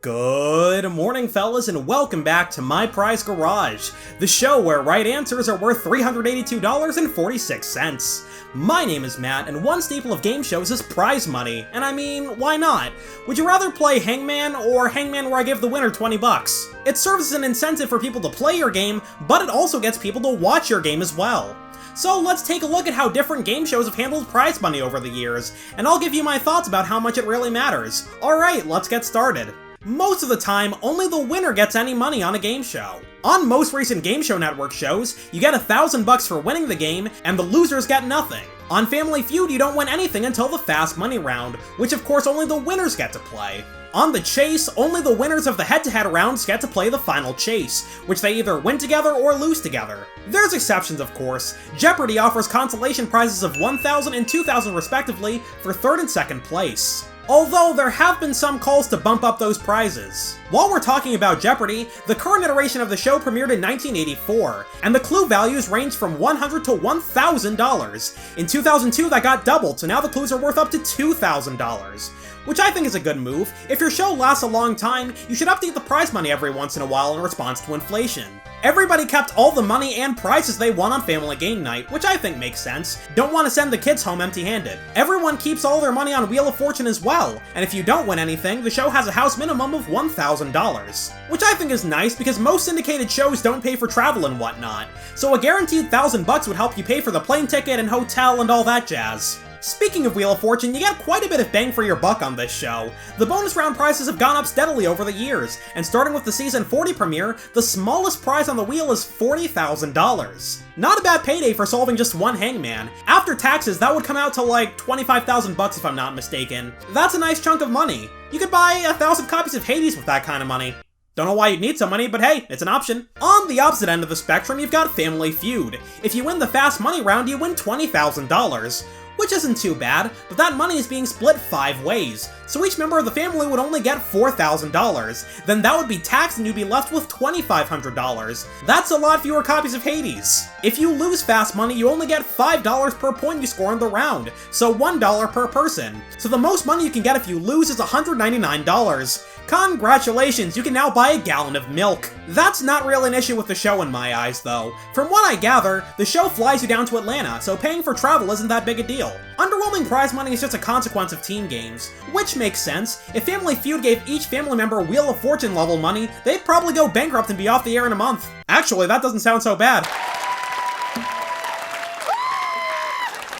Good morning, fellas, and welcome back to My Prize Garage, the show where right answers are worth $382.46. My name is Matt, and one staple of game shows is prize money, and I mean, why not? Would you rather play Hangman or Hangman where I give the winner 20 bucks? It serves as an incentive for people to play your game, but it also gets people to watch your game as well. So let's take a look at how different game shows have handled prize money over the years, and I'll give you my thoughts about how much it really matters. Alright, let's get started. Most of the time, only the winner gets any money on a game show. On most recent Game Show Network shows, you get $1,000 for winning the game, and the losers get nothing. On Family Feud, you don't win anything until the Fast Money round, which of course only the winners get to play. On The Chase, only the winners of the head-to-head rounds get to play the final chase, which they either win together or lose together. There's exceptions, of course. Jeopardy offers consolation prizes of $1,000 and $2,000 respectively for third and second place. Although there have been some calls to bump up those prizes. While we're talking about Jeopardy, the current iteration of the show premiered in 1984, and the clue values range from $100 to $1,000. In 2002 that got doubled, so now the clues are worth up to $2,000. Which I think is a good move. If your show lasts a long time, you should update the prize money every once in a while in response to inflation. Everybody kept all the money and prizes they won on Family Game Night, which I think makes sense. Don't want to send the kids home empty-handed. Everyone keeps all their money on Wheel of Fortune as well, and if you don't win anything, the show has a house minimum of $1,000. Which I think is nice because most syndicated shows don't pay for travel and whatnot, so a guaranteed $1,000 would help you pay for the plane ticket and hotel and all that jazz. Speaking of Wheel of Fortune, you get quite a bit of bang for your buck on this show. The bonus round prizes have gone up steadily over the years, and starting with the season 40 premiere, the smallest prize on the wheel is $40,000. Not a bad payday for solving just one hangman. After taxes, that would come out to like $25,000 if I'm not mistaken. That's a nice chunk of money. You could buy 1,000 copies of Hades with that kind of money. Don't know why you'd need so many, but hey, it's an option. On the opposite end of the spectrum, you've got Family Feud. If you win the Fast Money round, you win $20,000. Which isn't too bad, but that money is being split 5 ways, so each member of the family would only get $4,000. Then that would be taxed and you'd be left with $2,500. That's a lot fewer copies of Hades. If you lose Fast Money, you only get $5 per point you score in the round, so $1 per person. So the most money you can get if you lose is $199. Congratulations, you can now buy a gallon of milk. That's not really an issue with the show in my eyes, though. From what I gather, the show flies you down to Atlanta, so paying for travel isn't that big a deal. Underwhelming prize money is just a consequence of team games, which makes sense. If Family Feud gave each family member Wheel of Fortune level money, they'd probably go bankrupt and be off the air in a month. Actually, that doesn't sound so bad.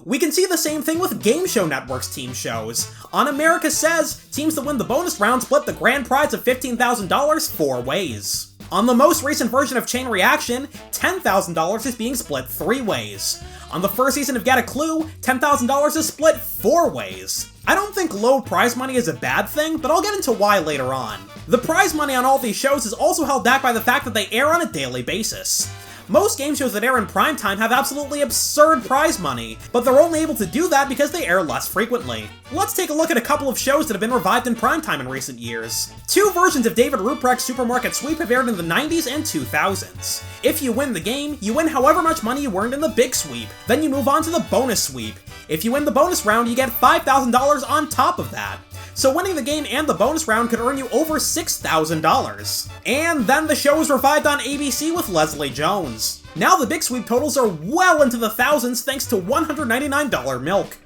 We can see the same thing with Game Show Network's team shows. On America Says, teams that win the bonus round split the grand prize of $15,000 4 ways. On the most recent version of Chain Reaction, $10,000 is being split 3 ways. On the first season of Get a Clue, $10,000 is split 4 ways. I don't think low prize money is a bad thing, but I'll get into why later on. The prize money on all these shows is also held back by the fact that they air on a daily basis. Most game shows that air in primetime have absolutely absurd prize money, but they're only able to do that because they air less frequently. Let's take a look at a couple of shows that have been revived in primetime in recent years. 2 versions of David Ruprecht's Supermarket Sweep have aired in the 90s and 2000s. If you win the game, you win however much money you earned in the big sweep. Then you move on to the bonus sweep. If you win the bonus round, you get $5,000 on top of that. So winning the game and the bonus round could earn you over $6,000. And then the show was revived on ABC with Leslie Jones. Now the big sweep totals are well into the thousands thanks to $199 milk.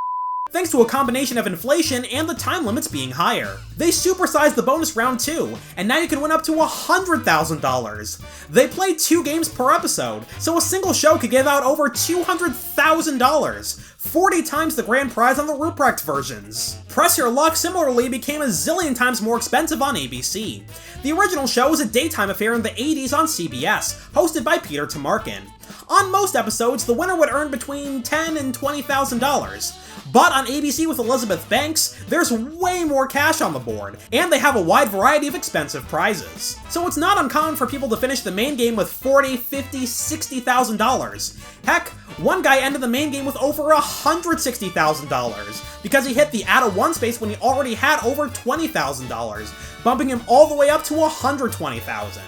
Thanks to a combination of inflation and the time limits being higher. They supersized the bonus round too, and now you can win up to $100,000. They play 2 games per episode, so a single show could give out over $200,000, 40 times the grand prize on the Ruprecht versions. Press Your Luck similarly became a zillion times more expensive on ABC. The original show was a daytime affair in the 80s on CBS, hosted by Peter Tamarkin. On most episodes, the winner would earn between $10,000 and $20,000. But on ABC with Elizabeth Banks, there's way more cash on the board, and they have a wide variety of expensive prizes. So it's not uncommon for people to finish the main game with $40,000, $50,000, $60,000. Heck, one guy ended the main game with over $160,000, because he hit the add a 1 space when he already had over $20,000, bumping him all the way up to $120,000.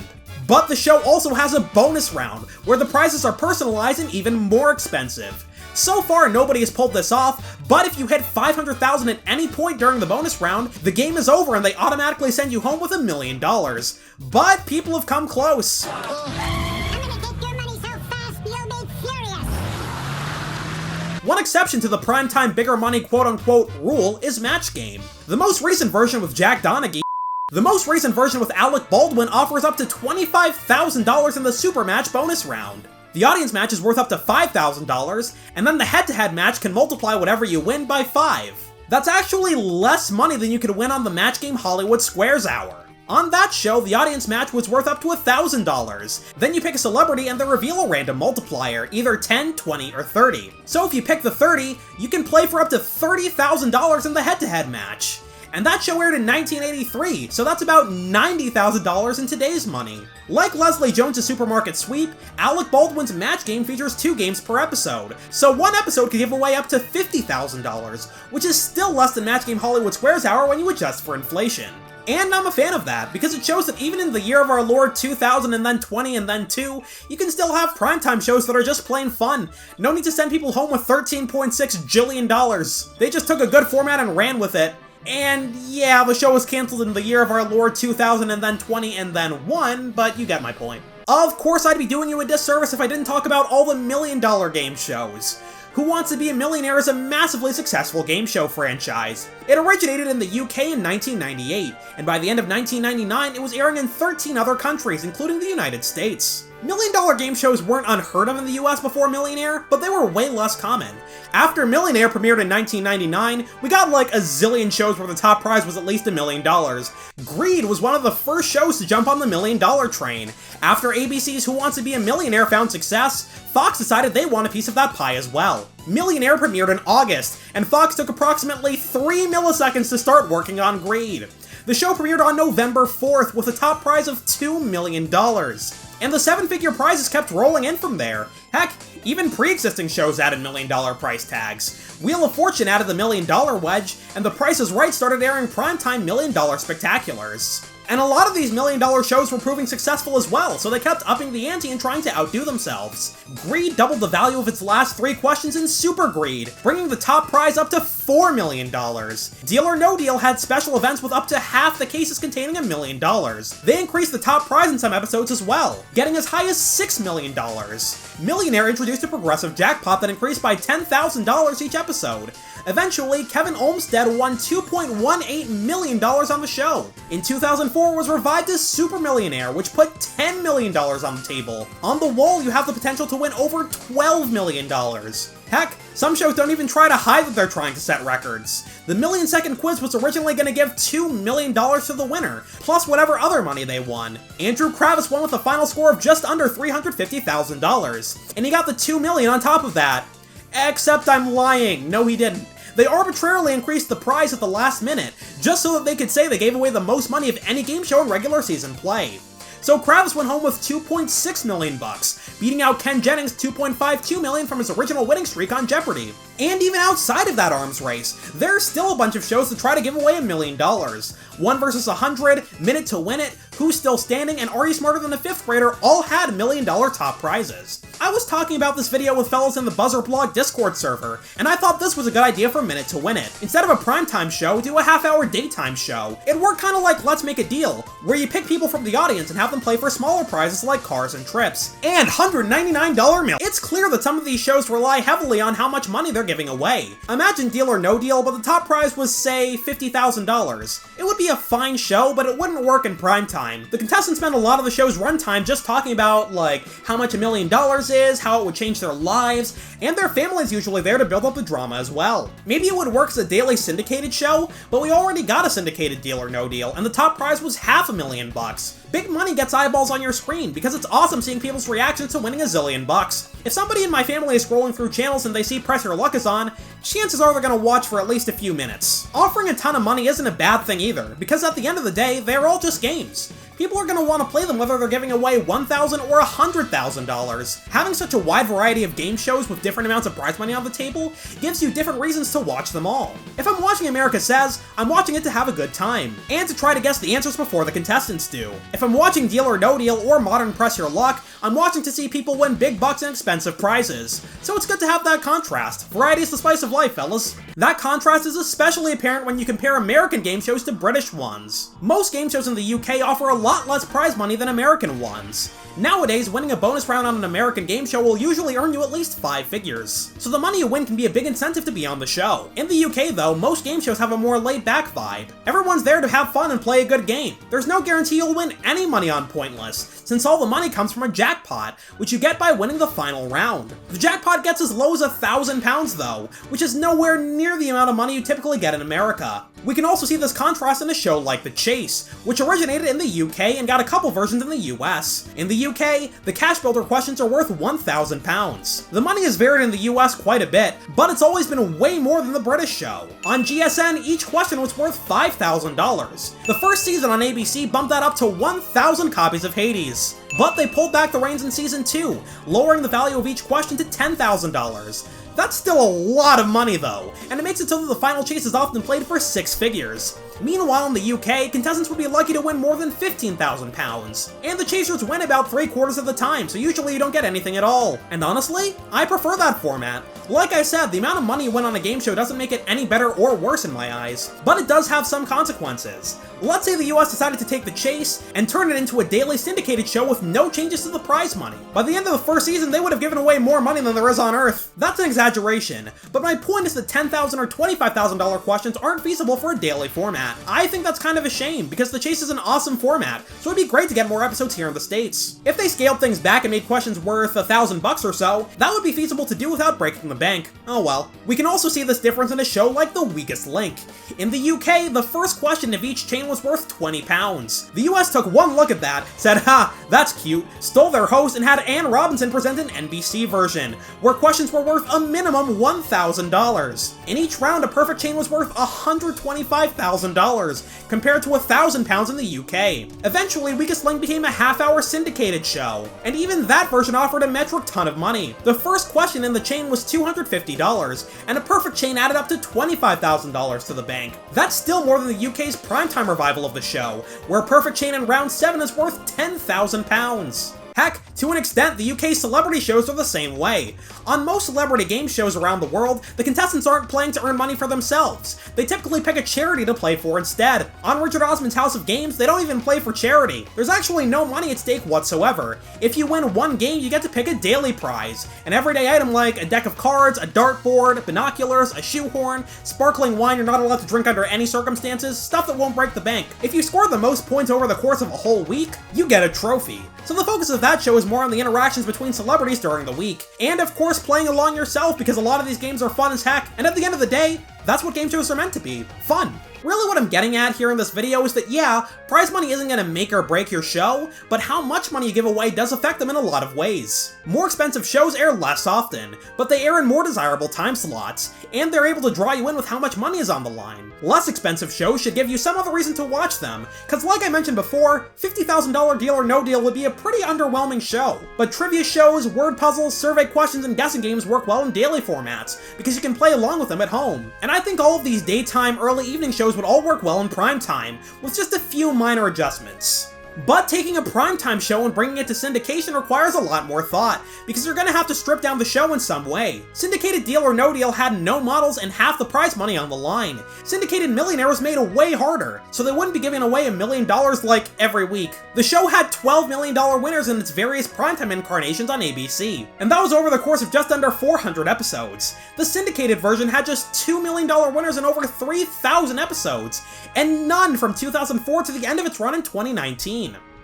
But the show also has a bonus round, where the prizes are personalized and even more expensive. So far, nobody has pulled this off, but if you hit 500,000 at any point during the bonus round, the game is over and they automatically send you home with $1 million. But people have come close. One exception to the primetime bigger money quote-unquote rule is Match Game. The most recent version with Jack Donaghy, the most recent version with Alec Baldwin offers up to $25,000 in the Super Match bonus round. The audience match is worth up to $5,000, and then the head-to-head match can multiply whatever you win by 5. That's actually less money than you could win on the Match Game Hollywood Squares Hour. On that show, the audience match was worth up to $1,000. Then you pick a celebrity and they reveal a random multiplier, either 10, 20, or 30. So if you pick the 30, you can play for up to $30,000 in the head-to-head match. And that show aired in 1983, so that's about $90,000 in today's money. Like Leslie Jones' Supermarket Sweep, Alec Baldwin's Match Game features 2 games per episode, so one episode could give away up to $50,000, which is still less than Match Game Hollywood Squares Hour when you adjust for inflation. And I'm a fan of that, because it shows that even in the year of our Lord 2000 and then 20 and then 2, you can still have primetime shows that are just plain fun. No need to send people home with $13.6 jillion. They just took a good format and ran with it. And yeah, the show was cancelled in the year of our Lord 2000 and then 20 and then 1, but you get my point. Of course, I'd be doing you a disservice if I didn't talk about all the $1 million game shows. Who Wants to Be a Millionaire is a massively successful game show franchise. It originated in the UK in 1998, and by the end of 1999, it was airing in 13 other countries, including the United States. $1 million game shows weren't unheard of in the US before Millionaire, but they were way less common. After Millionaire premiered in 1999, we got like a zillion shows where the top prize was at least $1 million. Greed was one of the first shows to jump on the $1 million train. After ABC's Who Wants to Be a Millionaire found success, Fox decided they want a piece of that pie as well. Millionaire premiered in August, and Fox took approximately 3 milliseconds to start working on Greed. The show premiered on November 4th with a top prize of $2 million. And the 7-figure prizes kept rolling in from there. Heck, even pre-existing shows added $1 million price tags. Wheel of Fortune added the $1 million wedge, and The Price is Right started airing primetime $1 million spectaculars. And a lot of these $1 million shows were proving successful as well, so they kept upping the ante and trying to outdo themselves. Greed doubled the value of its last 3 questions in Super Greed, bringing the top prize up to $4 million. Deal or No Deal had special events with up to half the cases containing $1 million. They increased the top prize in some episodes as well, getting as high as $6 million. Millionaire introduced a progressive jackpot that increased by $10,000 each episode. Eventually, Kevin Olmsted won $2.18 million on the show. In 2004, it was revived as Super Millionaire, which put $10 million on the table. On the wall, you have the potential to win over $12 million. Heck, some shows don't even try to hide that they're trying to set records. The million-second quiz was originally going to give $2 million to the winner, plus whatever other money they won. Andrew Kravis won with a final score of just under $350,000, and he got the $2 million on top of that. Except I'm lying, no he didn't. They arbitrarily increased the prize at the last minute, just so that they could say they gave away the most money of any game show in regular season play. So Kravis went home with $2.6 million, beating out Ken Jennings' $2.52 million from his original winning streak on Jeopardy! And even outside of that arms race, there's still a bunch of shows that try to give away $1 million. 1 vs. 100, Minute to Win It, Who's Still Standing, and Are You Smarter Than a 5th Grader all had $1 million top prizes. I was talking about this video with fellows in the Buzzer Blog Discord server, and I thought this was a good idea for Minute to Win It. Instead of a primetime show, do a half-hour daytime show. It worked kinda like Let's Make a Deal, where you pick people from the audience and have them play for smaller prizes like cars and trips. And $199 meal! It's clear that some of these shows rely heavily on how much money they're giving away. Imagine Deal or No Deal, but the top prize was, say, $50,000. It would be a fine show, but it wouldn't work in primetime. The contestants spend a lot of the show's runtime just talking about, like, how much $1 million is, how it would change their lives, and their family's usually there to build up the drama as well. Maybe it would work as a daily syndicated show, but we already got a syndicated Deal or No Deal, and the top prize was $500,000. Big money gets eyeballs on your screen, because it's awesome seeing people's reactions to winning $1 zillion. If somebody in my family is scrolling through channels and they see Press Your Luck is on, chances are they're gonna watch for at least a few minutes. Offering a ton of money isn't a bad thing either, because at the end of the day, they're all just games. people are going to want to play them whether they're giving away $1,000 or $100,000. Having such a wide variety of game shows with different amounts of prize money on the table gives you different reasons to watch them all. If I'm watching America Says, I'm watching it to have a good time, and to try to guess the answers before the contestants do. If I'm watching Deal or No Deal or Modern Press Your Luck, I'm watching to see people win big bucks and expensive prizes. So it's good to have that contrast. Variety is the spice of life, fellas. That contrast is especially apparent when you compare American game shows to British ones. Most game shows in the UK offer a lot less prize money than American ones. Nowadays, winning a bonus round on an American game show will usually earn you at least 5 figures, so the money you win can be a big incentive to be on the show. In the UK though, most game shows have a more laid-back vibe. Everyone's there to have fun and play a good game. There's no guarantee you'll win any money on Pointless, since all the money comes from a jackpot, which you get by winning the final round. The jackpot gets as low as £1,000 though, which is nowhere near the amount of money you typically get in America. We can also see this contrast in a show like The Chase, which originated in the UK and got a couple versions in the US. In the UK, the cash builder questions are worth £1,000. The money has varied in the US quite a bit, but it's always been way more than the British show. On GSN, each question was worth $5,000. The first season on ABC bumped that up to 1,000 copies of Hades. But they pulled back the reins in season 2, lowering the value of each question to $10,000. That's still a lot of money though, and it makes it so that the final chase is often played for 6 figures. Meanwhile, in the UK, contestants would be lucky to win more than £15,000, and the chasers win about 3/4 of the time, so usually you don't get anything at all. And honestly, I prefer that format. Like I said, the amount of money you win on a game show doesn't make it any better or worse in my eyes, but it does have some consequences. Let's say the US decided to take The Chase and turn it into a daily syndicated show with no changes to the prize money. By the end of the first season, they would have given away more money than there is on Earth. That's an exaggeration, but my point is that $10,000 or $25,000 questions aren't feasible for a daily format. I think that's kind of a shame, because The Chase is an awesome format, so it'd be great to get more episodes here in the States. If they scaled things back and made questions worth $1,000 or so, that would be feasible to do without breaking the bank. Oh well. We can also see this difference in a show like The Weakest Link. In the UK, the first question of each chain was worth £20. The US took one look at that, said, "Ha, that's cute," stole their host, and had Ann Robinson present an NBC version, where questions were worth a minimum $1,000. In each round, a perfect chain was worth $125,000, compared to £1,000 in the UK. Eventually, Weakest Link became a half-hour syndicated show, and even that version offered a metric ton of money. The first question in the chain was $250, and a perfect chain added up to $25,000 to the bank. That's still more than the UK's primetime revival of the show, where a perfect chain in round 7 is worth £10,000. Heck, to an extent, the UK celebrity shows are the same way. On most celebrity game shows around the world, the contestants aren't playing to earn money for themselves. They typically pick a charity to play for instead. On Richard Osman's House of Games, they don't even play for charity. There's actually no money at stake whatsoever. If you win one game, you get to pick a daily prize. An everyday item like a deck of cards, a dartboard, binoculars, a shoehorn, sparkling wine you're not allowed to drink under any circumstances, stuff that won't break the bank. If you score the most points over the course of a whole week, you get a trophy. So the focus of that show is more on the interactions between celebrities during the week. And of course playing along yourself, because a lot of these games are fun as heck, and at the end of the day, that's what game shows are meant to be. Fun. Really what I'm getting at here in this video is that yeah, prize money isn't gonna make or break your show, but how much money you give away does affect them in a lot of ways. More expensive shows air less often, but they air in more desirable time slots, and they're able to draw you in with how much money is on the line. Less expensive shows should give you some other reason to watch them, cause like I mentioned before, $50,000 Deal or No Deal would be a pretty underwhelming show. But trivia shows, word puzzles, survey questions, and guessing games work well in daily formats, because you can play along with them at home. And I think all of these daytime, early evening shows would all work well in prime time, with just a few minor adjustments. But taking a primetime show and bringing it to syndication requires a lot more thought, because you're gonna have to strip down the show in some way. Syndicated Deal or No Deal had no models and half the prize money on the line. Syndicated Millionaire was made way harder, so they wouldn't be giving away $1 million like every week. The show had $12 million winners in its various primetime incarnations on ABC, and that was over the course of just under 400 episodes. The syndicated version had just $2 million winners in over 3,000 episodes, and none from 2004 to the end of its run in 2019.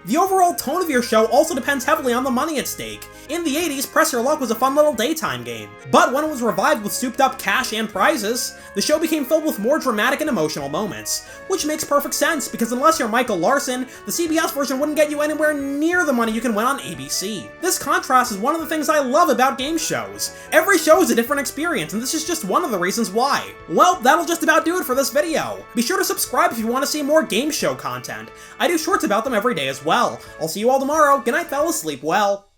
The overall tone of your show also depends heavily on the money at stake. In the 80s, Press Your Luck was a fun little daytime game, but when it was revived with souped up cash and prizes, the show became filled with more dramatic and emotional moments, which makes perfect sense because unless you're Michael Larson, the CBS version wouldn't get you anywhere near the money you can win on ABC. This contrast is one of the things I love about game shows. Every show is a different experience, and this is just one of the reasons why. Well, that'll just about do it for this video. Be sure to subscribe if you want to see more game show content. I do shorts about them every day as well. I'll see you all tomorrow. Good night, fellas. Sleep well.